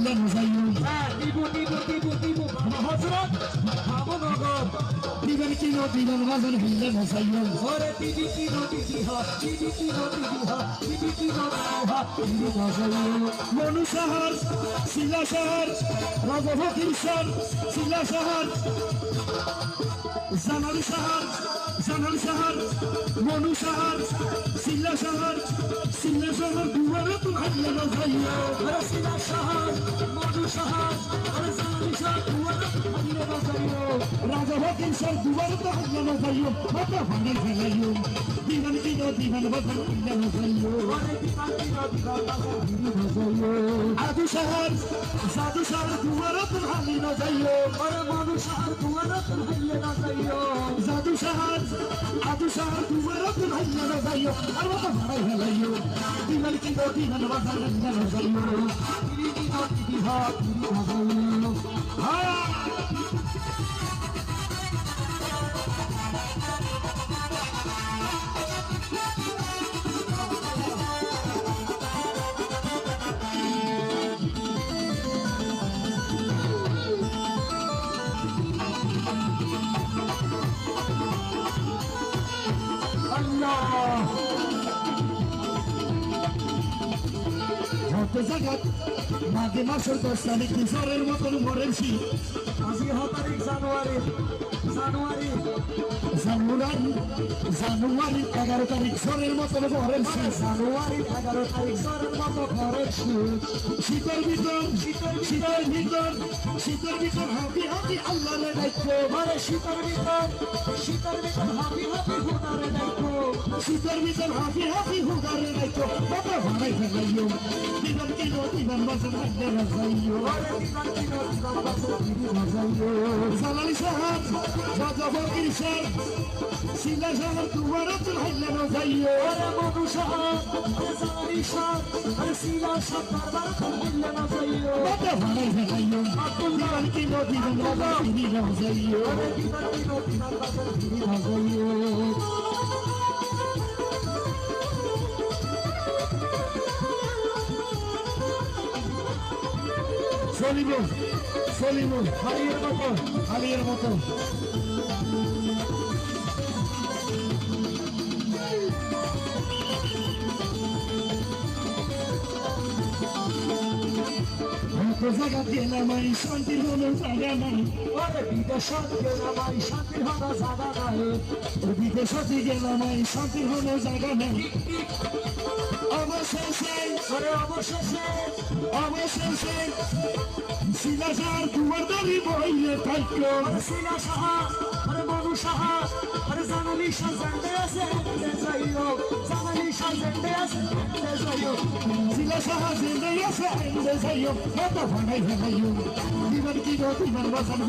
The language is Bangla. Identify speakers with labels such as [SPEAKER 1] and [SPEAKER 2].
[SPEAKER 1] হিন্দা নজাইও
[SPEAKER 2] দিব হযরত ভাবনগর
[SPEAKER 1] দিবেন কি দিবেন বাজান হিন্দা নজাইও
[SPEAKER 2] ওরে দিদি কি
[SPEAKER 1] মনু শহর শিলা শহর রাজভকির শহর শিলা শহর জানাল শহর মনু শহর শিলা শহর দুয়ারে তো হাইলে না যাইও
[SPEAKER 2] ওরে শিলা শহর মধু শহর ওরে জানালি শহর দুয়ারে হাইলে না যাইও
[SPEAKER 1] রাজভকির শহর দুয়ারে তো হাইলে না যাইও মাথা ভাঙে ফেলাইও দিবেন কি দিবেন বাজান হিন্দা নজাইও
[SPEAKER 2] ওরে
[SPEAKER 1] আদু শহর দুয়ারে তো হাইলে না যাইও
[SPEAKER 2] ওরে মধু শহর দুয়ারে হাইলে না যাইও
[SPEAKER 1] জাদু শহর দুয়ারে তো হাইলে না যাইও আর মাথা ভাঙে ফেলাইও দিবেন কি দিবেন বাজান হিন্দা নজাইও হতে জাগাত মাঘে মাসের 10 তারিখ কিশোরের মতন মরেছি
[SPEAKER 2] আজি 6 তারিখ জানুয়ারি
[SPEAKER 1] 11 তারিখ সরের মতন মরেছি
[SPEAKER 2] জানুয়ারি 11 তারিখ সরের মতো করেছি
[SPEAKER 1] শীতের ভিতর হাঁপি আল্লাহ রে ডাকবো
[SPEAKER 2] মানে শীতের ভিতর হাবি হুদারে ডাকবো
[SPEAKER 1] শীতের ভিতর হাঁপি হুদারে ডাকবো বাবা ভাড়াই ফেলাইও দিবেন কি দিবেন বাসন হাঁটতে রাজাইও
[SPEAKER 2] ওরে দিবান বাসা
[SPEAKER 1] রাজাইও জালালি সাহাব রাজভকির শহর শিলা শহর দুয়ারে তো হাইলে না যাইও
[SPEAKER 2] ওরে মধু শহর ওরে জানালি শহর ওরে শিলা শহর দরবার হাইলে না যাইও
[SPEAKER 1] বাবা ভাড়াই ফেলাইও দিবেন কি দিবেন বাজান হিন্দা নজাইও
[SPEAKER 2] ওরে দিবান বাসা
[SPEAKER 1] রাজাইও চলিব হারিয়ের মতো জায়গা গেলাম আমি শান্তির কোনো জায়গা নাই
[SPEAKER 2] ওরে বিদেশত গেলাম আমি শান্তির হনা জায়গা নাই
[SPEAKER 1] বিদেশতে গেলাম আমি শান্তির কোনো জায়গা নাই অবশেষে শিলাসার দুয়ার দাবি বইলে থাকলো
[SPEAKER 2] শিলা সাহা আরে মধু সাহা আরে জানালি সাজেন্ডে আছে যাইও জানালি সাজেন্ডে আছে যাইও
[SPEAKER 1] শিলাসাহা জিন্দে আছে যাইও কত ভাঙাই ফেলাইও দিবার কি দিবার বাসান